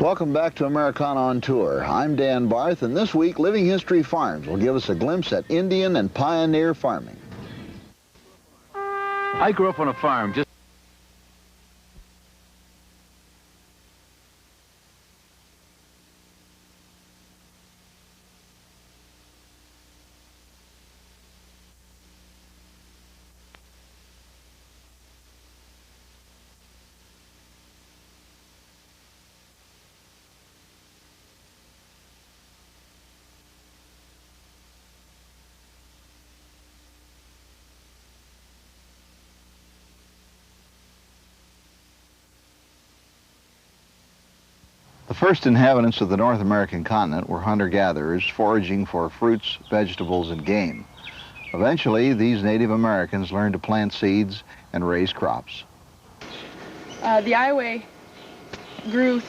Welcome back to Americana on Tour. I'm Dan Barth, and this week, Living History Farms will give us a glimpse at Indian and pioneer farming. I grew up on a farm just The first inhabitants of the North American continent were hunter-gatherers foraging for fruits, vegetables, and game. Eventually, these Native Americans learned to plant seeds and raise crops. The Iowa grew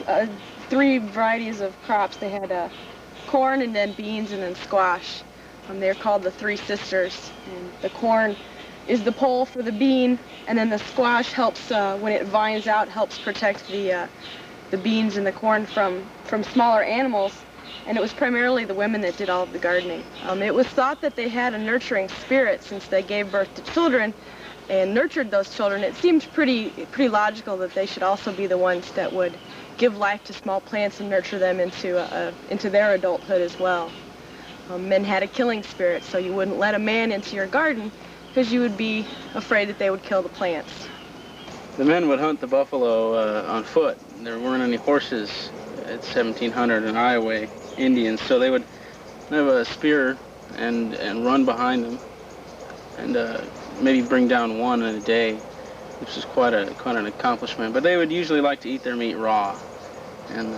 three varieties of crops. They had corn and then beans and then squash. They're called the Three Sisters. And the corn is the pole for the bean, and then the squash helps, when it vines out, helps protect the beans and the corn from smaller animals, and it was primarily the women that did all of the gardening. It was thought that they had a nurturing spirit since they gave birth to children and nurtured those children. It seemed pretty logical that they should also be the ones that would give life to small plants and nurture them into their adulthood as well. Men had a killing spirit, so you wouldn't let a man into your garden because you would be afraid that they would kill the plants. The men would hunt the buffalo on foot. There weren't any horses at 1700 in Iowa Indians, so they would have a spear and run behind them and maybe bring down one in a day, which is quite an accomplishment. But they would usually like to eat their meat raw. And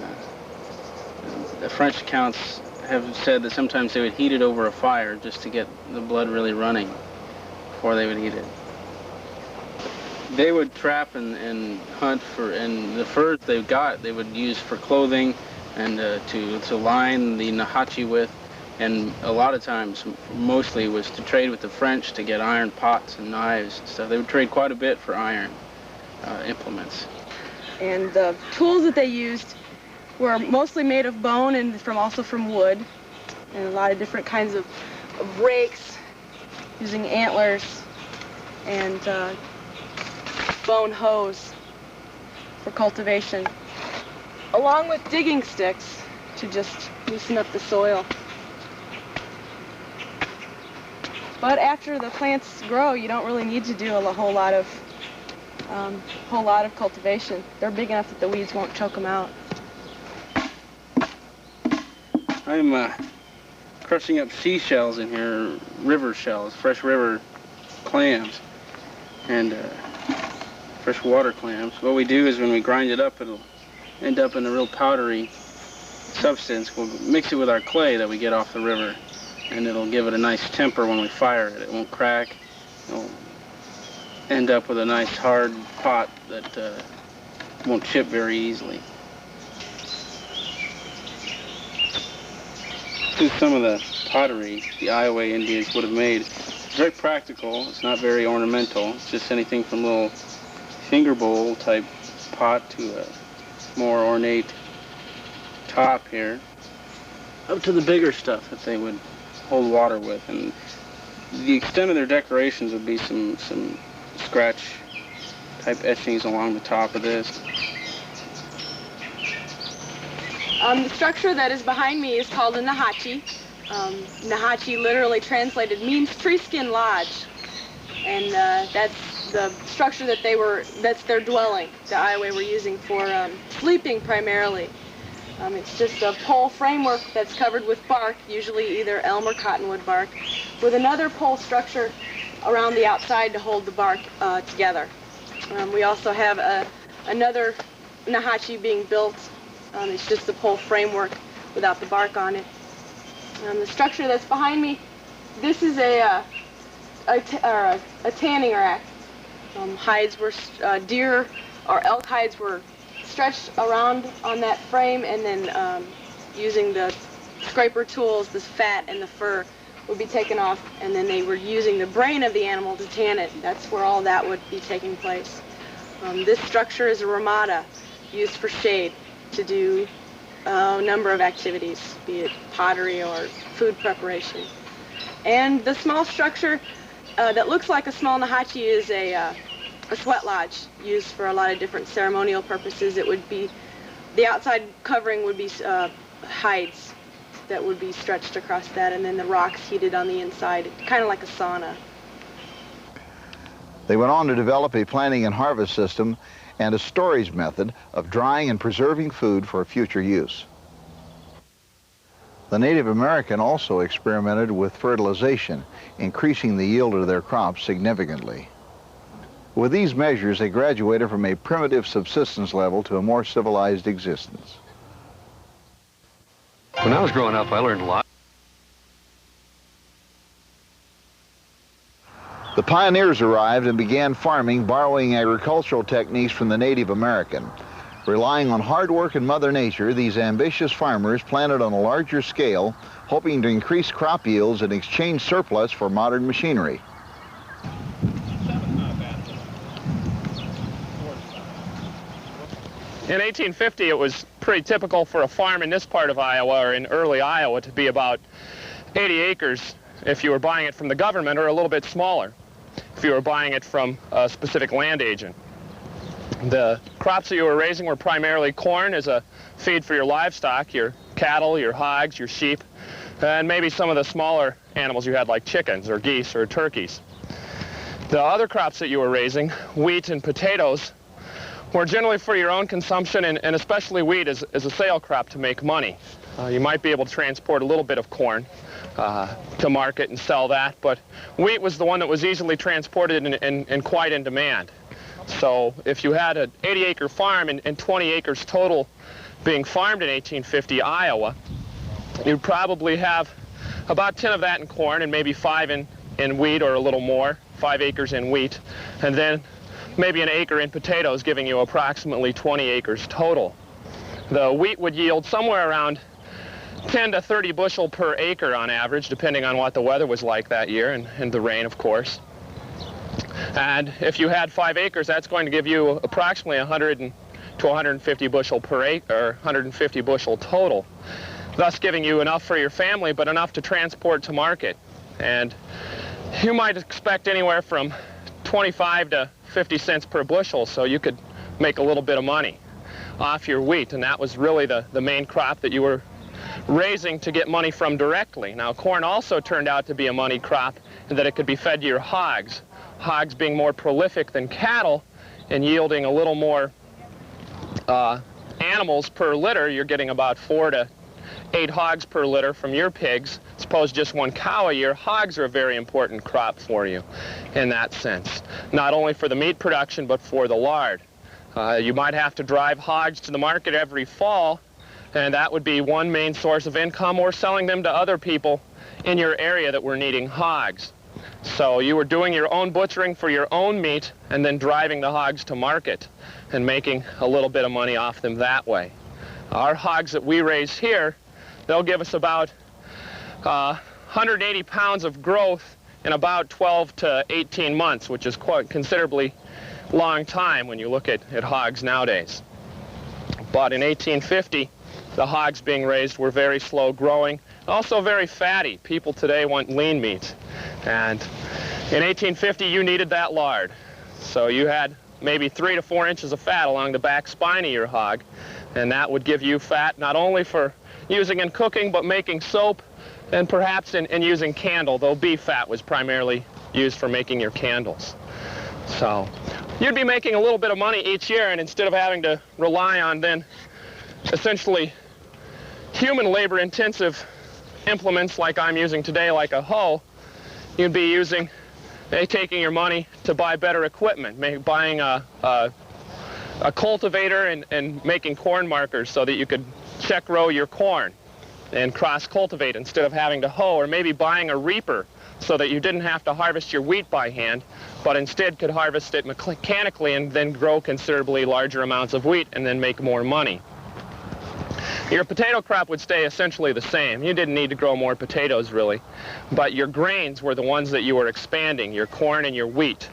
the French accounts have said that sometimes they would heat it over a fire just to get the blood really running before they would eat it. They would trap and hunt for, and the furs they got, they would use for clothing and to line the Nahachi with, and a lot of times, mostly, was to trade with the French to get iron pots and knives and stuff. They would trade quite a bit for iron implements. And the tools that they used were mostly made of bone and also from wood, and a lot of different kinds of rakes using antlers and bone hoes for cultivation, along with digging sticks to just loosen up the soil. But after the plants grow, you don't really need to do a whole lot of cultivation. They're big enough that the weeds won't choke them out. I'm crushing up seashells in here, river shells, fresh river clams, and freshwater clams. What we do is when we grind it up, it'll end up in a real powdery substance. We'll mix it with our clay that we get off the river, and it'll give it a nice temper when we fire it. It won't crack. It'll end up with a nice hard pot that won't chip very easily. This is some of the pottery the Iowa Indians would have made. It's very practical. It's not very ornamental. It's just anything from little finger bowl type pot to a more ornate top here, up to the bigger stuff that they would hold water with. And the extent of their decorations would be some scratch type etchings along the top of this. The structure that is behind me is called a Nahachi. Nahachi, literally translated, means tree skin lodge, and that's the structure that's their dwelling, the Iowa were using for sleeping primarily. It's just a pole framework that's covered with bark, usually either elm or cottonwood bark, with another pole structure around the outside to hold the bark together. We also have another Nahachi being built. It's just the pole framework without the bark on it. The structure that's behind me, this is a tanning rack. Hides were, deer or elk hides were stretched around on that frame, and then using the scraper tools, the fat and the fur would be taken off, and then they were using the brain of the animal to tan it. That's where all that would be taking place. This structure is a ramada used for shade to do number of activities, be it pottery or food preparation. And the small structure that looks like a small nahachi is a sweat lodge used for a lot of different ceremonial purposes. It would be, the outside covering would be hides that would be stretched across that, and then the rocks heated on the inside, kind of like a sauna. They went on to develop a planting and harvest system and a storage method of drying and preserving food for future use. The Native American also experimented with fertilization, increasing the yield of their crops significantly. With these measures, they graduated from a primitive subsistence level to a more civilized existence. When I was growing up, I learned a lot. The pioneers arrived and began farming, borrowing agricultural techniques from the Native American. Relying on hard work and Mother Nature, these ambitious farmers planted on a larger scale, hoping to increase crop yields and exchange surplus for modern machinery. In 1850, it was pretty typical for a farm in this part of Iowa, or in early Iowa, to be about 80 acres if you were buying it from the government, or a little bit smaller if you were buying it from a specific land agent. The crops that you were raising were primarily corn as a feed for your livestock, your cattle, your hogs, your sheep, and maybe some of the smaller animals you had like chickens or geese or turkeys. The other crops that you were raising, wheat and potatoes, were generally for your own consumption, and especially wheat as a sale crop to make money. You might be able to transport a little bit of corn to market and sell that, but wheat was the one that was easily transported and quite in demand. So if you had an 80-acre farm and 20 acres total being farmed in 1850 Iowa, you'd probably have about 10 of that in corn and maybe 5 in wheat, or a little more, 5 acres in wheat, and then maybe an acre in potatoes, giving you approximately 20 acres total. The wheat would yield somewhere around 10 to 30 bushel per acre on average, depending on what the weather was like that year, and the rain, of course. And if you had 5 acres, that's going to give you approximately 100 to 150 bushel per acre, or 150 bushel total, thus giving you enough for your family, but enough to transport to market. And you might expect anywhere from 25 to 50 cents per bushel, so you could make a little bit of money off your wheat, and that was really the main crop that you were raising to get money from directly. Now, corn also turned out to be a money crop in that it could be fed to your hogs, hogs being more prolific than cattle and yielding a little more animals per litter. You're getting about 4 to 8 hogs per litter from your pigs. Suppose just 1 cow a year. Hogs are a very important crop for you in that sense, not only for the meat production but for the lard. You might have to drive hogs to the market every fall, and that would be one main source of income, or selling them to other people in your area that were needing hogs. So you were doing your own butchering for your own meat and then driving the hogs to market and making a little bit of money off them that way. Our hogs that we raise here, they'll give us about 180 pounds of growth in about 12 to 18 months, which is quite considerably long time when you look at hogs nowadays. But in 1850, the hogs being raised were very slow growing, also very fatty. People today want lean meat. And in 1850, you needed that lard. So you had maybe 3 to 4 inches of fat along the back spine of your hog, and that would give you fat not only for using in cooking, but making soap, and perhaps in using candle, though beef fat was primarily used for making your candles. So you'd be making a little bit of money each year, and instead of having to rely on then essentially human labor-intensive implements like I'm using today, like a hoe, you'd be using, taking your money to buy better equipment, buying a cultivator and making corn markers so that you could check row your corn and cross-cultivate instead of having to hoe, or maybe buying a reaper so that you didn't have to harvest your wheat by hand, but instead could harvest it mechanically and then grow considerably larger amounts of wheat and then make more money. Your potato crop would stay essentially the same. You didn't need to grow more potatoes, really. But your grains were the ones that you were expanding, your corn and your wheat.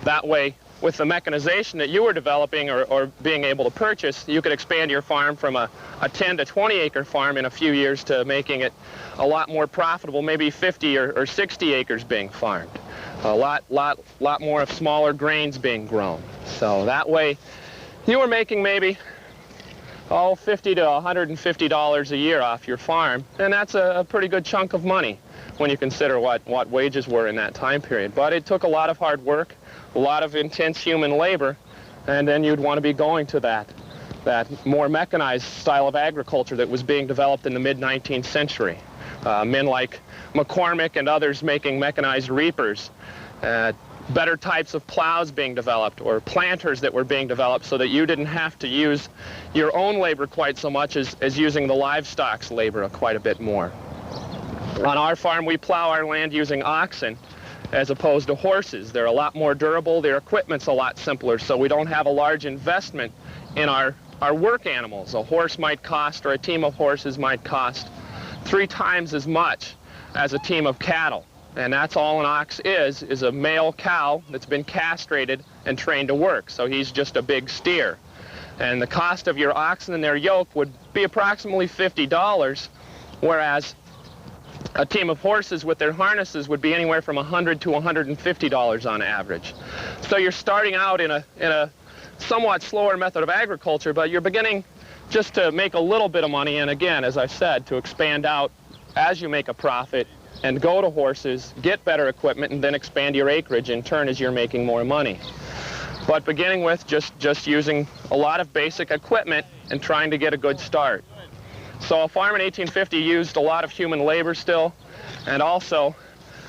That way, with the mechanization that you were developing or being able to purchase, you could expand your farm from a 10 to 20 acre farm in a few years to making it a lot more profitable, maybe 50 or 60 acres being farmed. A lot more of smaller grains being grown. So that way, you were making maybe $50 to $150 a year off your farm, and that's a pretty good chunk of money when you consider what wages were in that time period. But it took a lot of hard work, a lot of intense human labor, and then you'd want to be going to that more mechanized style of agriculture that was being developed in the mid-19th century. Men like McCormick and others making mechanized reapers, better types of plows being developed, or planters that were being developed so that you didn't have to use your own labor quite so much as using the livestock's labor quite a bit more. On our farm, we plow our land using oxen as opposed to horses. They're a lot more durable, their equipment's a lot simpler, so we don't have a large investment in our work animals. A horse might cost, or a team of horses might cost 3 times as much as a team of cattle. And that's all an ox is a male cow that's been castrated and trained to work. So he's just a big steer. And the cost of your oxen and their yoke would be approximately $50, whereas a team of horses with their harnesses would be anywhere from $100 to $150 on average. So you're starting out in a somewhat slower method of agriculture, but you're beginning just to make a little bit of money, and again, as I said, to expand out as you make a profit and go to horses, get better equipment, and then expand your acreage in turn as you're making more money. But beginning with just using a lot of basic equipment and trying to get a good start. So a farm in 1850 used a lot of human labor still, and also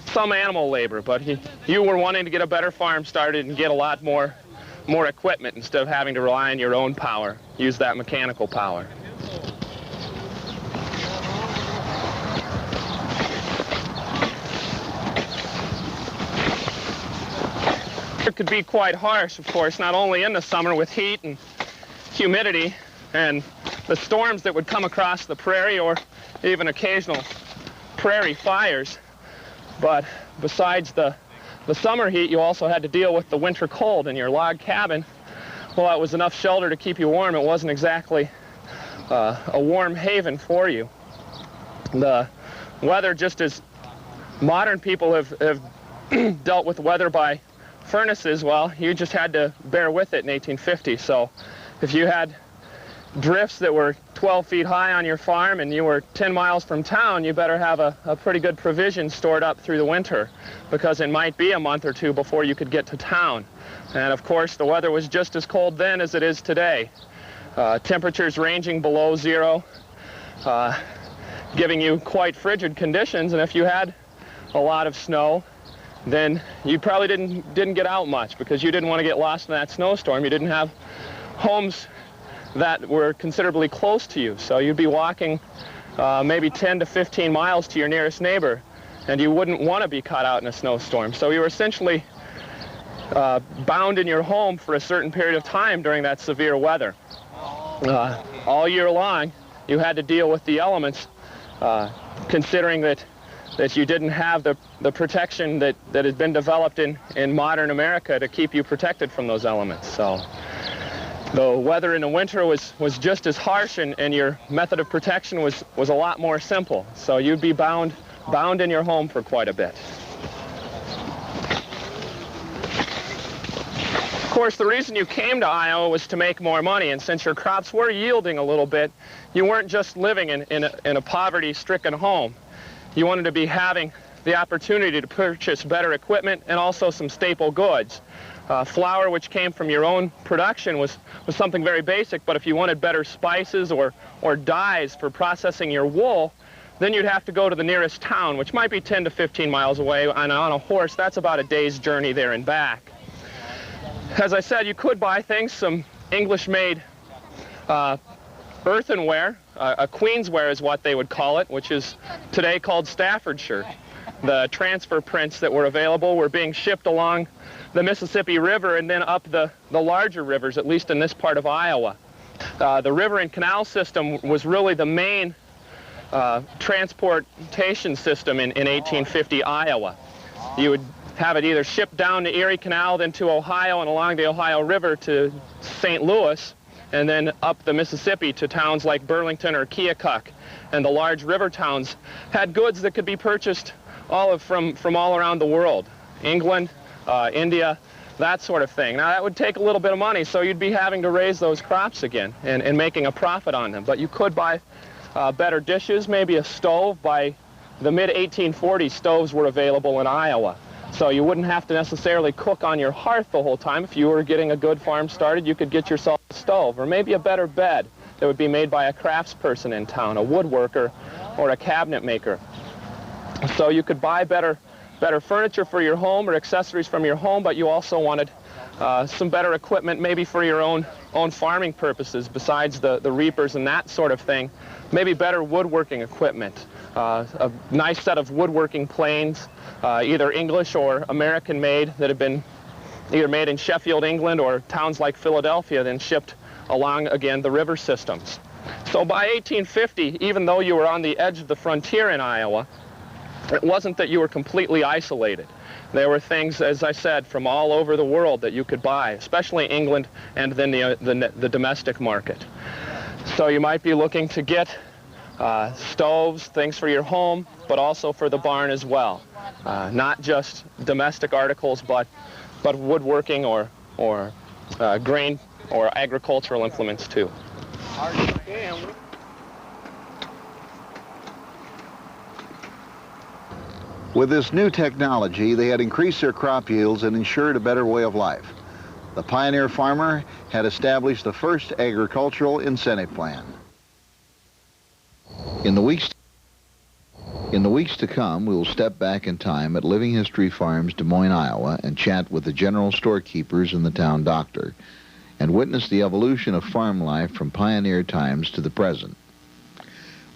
some animal labor, but you were wanting to get a better farm started and get a lot more equipment instead of having to rely on your own power, use that mechanical power. It could be quite harsh, of course, not only in the summer with heat and humidity and the storms that would come across the prairie, or even occasional prairie fires, but besides the summer heat, you also had to deal with the winter cold in your log cabin. Well, it was enough shelter to keep you warm. It wasn't exactly a warm haven for you. The weather, just as modern people have dealt with weather by furnaces, well, you just had to bear with it in 1850. So if you had drifts that were 12 feet high on your farm and you were 10 miles from town, you better have a pretty good provision stored up through the winter, because it might be a month or two before you could get to town. And of course, the weather was just as cold then as it is today. Temperatures ranging below zero, giving you quite frigid conditions. And if you had a lot of snow, then you probably didn't get out much, because you didn't want to get lost in that snowstorm. You didn't have homes that were considerably close to you, so you'd be walking maybe 10 to 15 miles to your nearest neighbor, and you wouldn't want to be caught out in a snowstorm. So you were essentially bound in your home for a certain period of time during that severe weather. All year long, you had to deal with the elements, considering that you didn't have the protection that had been developed in modern America to keep you protected from those elements. So the weather in the winter was just as harsh, and your method of protection was a lot more simple. So you'd be bound in your home for quite a bit. Of course, the reason you came to Iowa was to make more money, and since your crops were yielding a little bit, you weren't just living in a poverty-stricken home. You wanted to be having the opportunity to purchase better equipment and also some staple goods. Flour, which came from your own production, was something very basic, but if you wanted better spices or dyes for processing your wool, then you'd have to go to the nearest town, which might be 10 to 15 miles away, and on a horse, that's about a day's journey there and back. As I said, you could buy things, some English-made earthenware. A Queensware is what they would call it, which is today called Staffordshire. The transfer prints that were available were being shipped along the Mississippi River and then up the larger rivers, at least in this part of Iowa. The river and canal system was really the main transportation system in 1850 Iowa. You would have it either shipped down the Erie Canal, then to Ohio, and along the Ohio River to St. Louis, and then up the Mississippi to towns like Burlington or Keokuk. And the large river towns had goods that could be purchased from all around the world. England, India, that sort of thing. Now that would take a little bit of money, so you'd be having to raise those crops again and making a profit on them. But you could buy better dishes, maybe a stove. By the mid-1840s, stoves were available in Iowa. So you wouldn't have to necessarily cook on your hearth the whole time. If you were getting a good farm started, you could get yourself a stove, or maybe a better bed that would be made by a craftsperson in town, a woodworker or a cabinet maker. So you could buy better furniture for your home or accessories from your home, but you also wanted some better equipment maybe for your own farming purposes besides the reapers and that sort of thing. Maybe better woodworking equipment, a nice set of woodworking planes, either English or American made, that have been either made in Sheffield, England, or towns like Philadelphia, then shipped along, again, the river systems. So by 1850, even though you were on the edge of the frontier in Iowa, it wasn't that you were completely isolated. There were things, as I said, from all over the world that you could buy, especially England and then the domestic market. So you might be looking to get stoves, things for your home, but also for the barn as well. Not just domestic articles, but woodworking or grain or agricultural implements too. With this new technology, they had increased their crop yields and ensured a better way of life. The pioneer farmer had established the first agricultural incentive plan. In the weeks to come, we will step back in time at Living History Farms, Des Moines, Iowa, and chat with the general storekeepers and the town doctor, and witness the evolution of farm life from pioneer times to the present.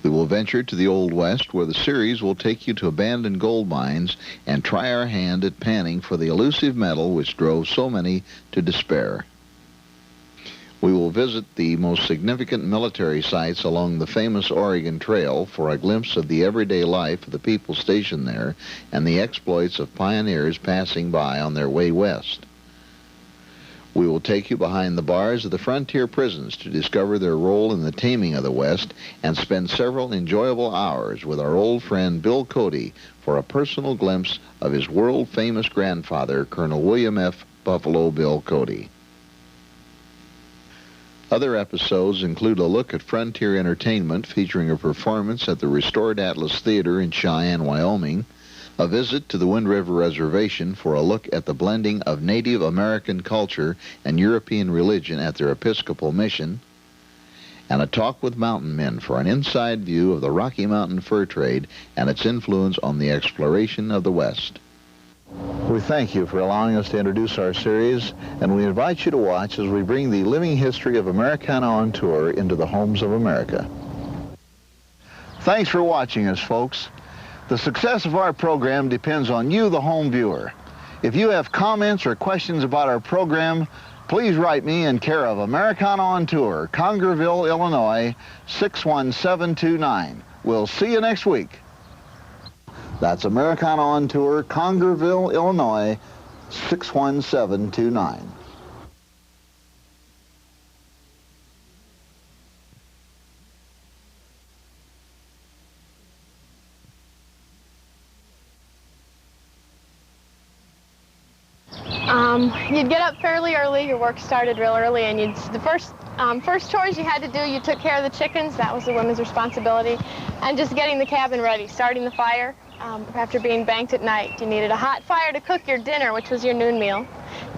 We will venture to the Old West, where the series will take you to abandoned gold mines and try our hand at panning for the elusive metal which drove so many to despair. We will visit the most significant military sites along the famous Oregon Trail for a glimpse of the everyday life of the people stationed there and the exploits of pioneers passing by on their way west. We will take you behind the bars of the frontier prisons to discover their role in the taming of the West and spend several enjoyable hours with our old friend Bill Cody for a personal glimpse of his world-famous grandfather, Colonel William F. Buffalo Bill Cody. Other episodes include a look at frontier entertainment featuring a performance at the restored Atlas Theater in Cheyenne, Wyoming, a visit to the Wind River Reservation for a look at the blending of Native American culture and European religion at their Episcopal mission, and a talk with mountain men for an inside view of the Rocky Mountain fur trade and its influence on the exploration of the West. We thank you for allowing us to introduce our series, and we invite you to watch as we bring the living history of Americana on tour into the homes of America. Thanks for watching us, folks. The success of our program depends on you, the home viewer. If you have comments or questions about our program, please write me in care of Americana on Tour, Congerville, Illinois, 61729. We'll see you next week. That's Americana on Tour, Congerville, Illinois, 61729. You'd get up fairly early. Your work started real early, and the first chores you had to do, you took care of the chickens. That was the women's responsibility, and just getting the cabin ready, starting the fire. After being banked at night, you needed a hot fire to cook your dinner, which was your noon meal.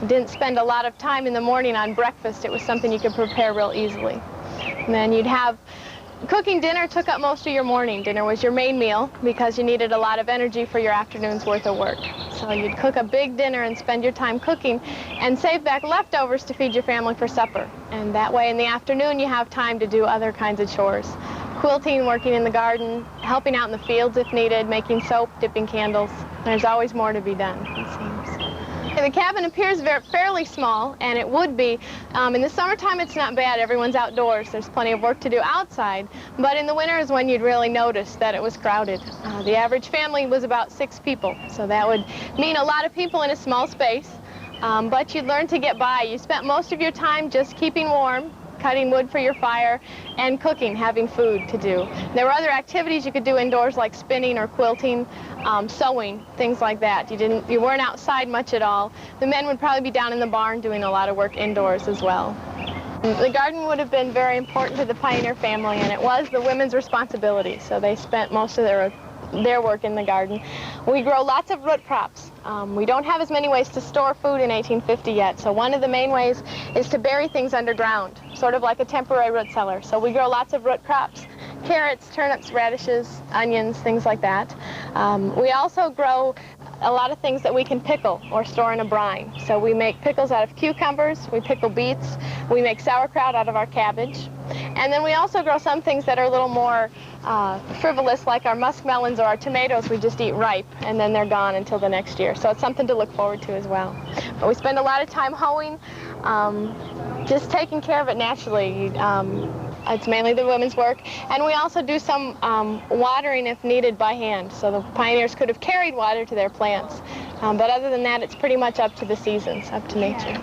You didn't spend a lot of time in the morning on breakfast. It was something you could prepare real easily. And then you'd have cooking dinner took up most of your morning. Dinner was your main meal because you needed a lot of energy for your afternoon's worth of work. So you'd cook a big dinner and spend your time cooking and save back leftovers to feed your family for supper. And that way in the afternoon you have time to do other kinds of chores. Quilting, working in the garden, helping out in the fields if needed, making soap, dipping candles. There's always more to be done, it seems. The cabin appears fairly small, and it would be. In the summertime, it's not bad. Everyone's outdoors. There's plenty of work to do outside. But in the winter is when you'd really notice that it was crowded. The average family was about 6 people, so that would mean a lot of people in a small space. But you'd learn to get by. You spent most of your time just keeping warm, cutting wood for your fire, and cooking, having food to do. There were other activities you could do indoors, like spinning or quilting, sewing, things like that. You weren't outside much at all. The men would probably be down in the barn doing a lot of work indoors as well. The garden would have been very important to the pioneer family, and it was the women's responsibility, so they spent most of their work in the garden. We grow lots of root crops. We don't have as many ways to store food in 1850 yet, so one of the main ways is to bury things underground, sort of like a temporary root cellar. So we grow lots of root crops, carrots, turnips, radishes, onions, things like that. We also grow a lot of things that we can pickle or store in a brine. So we make pickles out of cucumbers, we pickle beets, we make sauerkraut out of our cabbage. And then we also grow some things that are a little more frivolous, like our muskmelons or our tomatoes. We just eat ripe, and then they're gone until the next year. So it's something to look forward to as well. But we spend a lot of time hoeing, just taking care of it naturally. It's mainly the women's work. And we also do some watering if needed by hand. So the pioneers could have carried water to their plants. But other than that, it's pretty much up to the seasons, up to nature.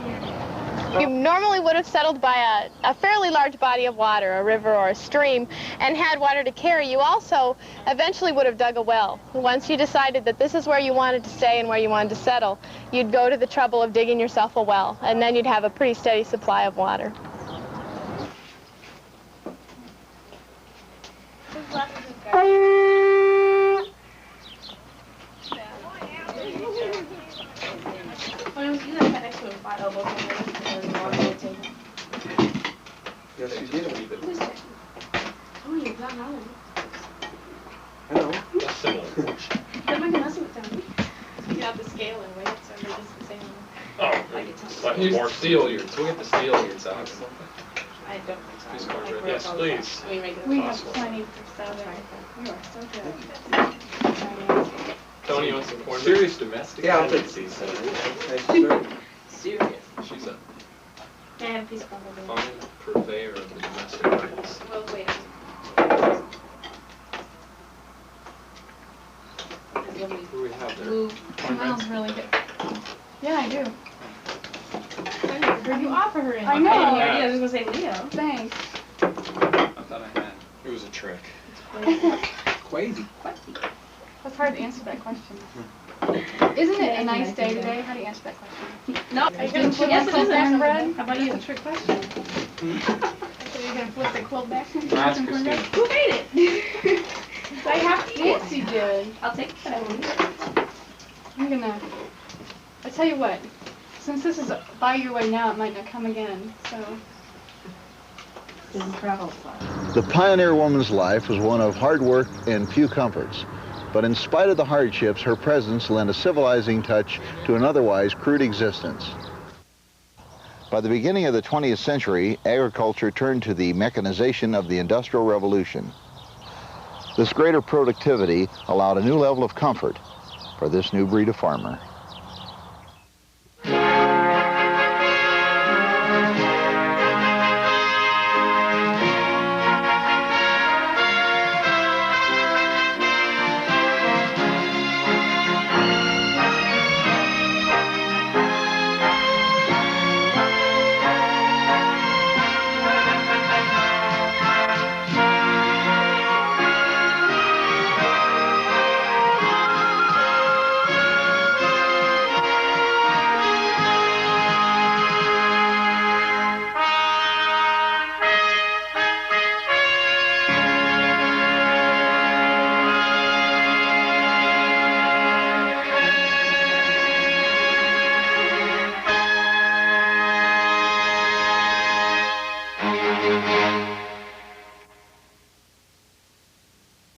You normally would have settled by a fairly large body of water, a river or a stream, and had water to carry. You also eventually would have dug a well. Once you decided that this is where you wanted to stay and where you wanted to settle, you'd go to the trouble of digging yourself a well, and then you'd have a pretty steady supply of water. Yes, you did a wee bit. Oh, you've got another. Hello. That's similar. Am I messing with them? You have the scale and weights, or they're just the same? Oh, like more steel units. We'll get the steel units out. I don't think so. Yes, please. We have plenty for Saturday. You are so good. Tony, you want some corn? Serious domestic Yeah, I'll take tendencies. Thank you, sir. Serious. She's a May I have a piece of bubble fine purveyor of the domestic violence. Well, wait. Who do we have there? Ooh, smells really good. Yeah, I do. I heard you offer her in. I know. Yeah. I was gonna say Leo. Thanks. I thought I had. It was a trick. Crazy. That's hard to answer that question. Isn't it a nice day today? How do you answer that question? No. Are you gonna flip the quilt back, bread? How about you? That's a trick question. So you're gonna flip the quilt back? Ask Christine. Who made it? I have to. Yes, you did. I'll take that. I tell you what. Since this is by your way now, it might not come again. So. The pioneer woman's life was one of hard work and few comforts. But in spite of the hardships, her presence lent a civilizing touch to an otherwise crude existence. By the beginning of the 20th century, agriculture turned to the mechanization of the Industrial Revolution. This greater productivity allowed a new level of comfort for this new breed of farmer.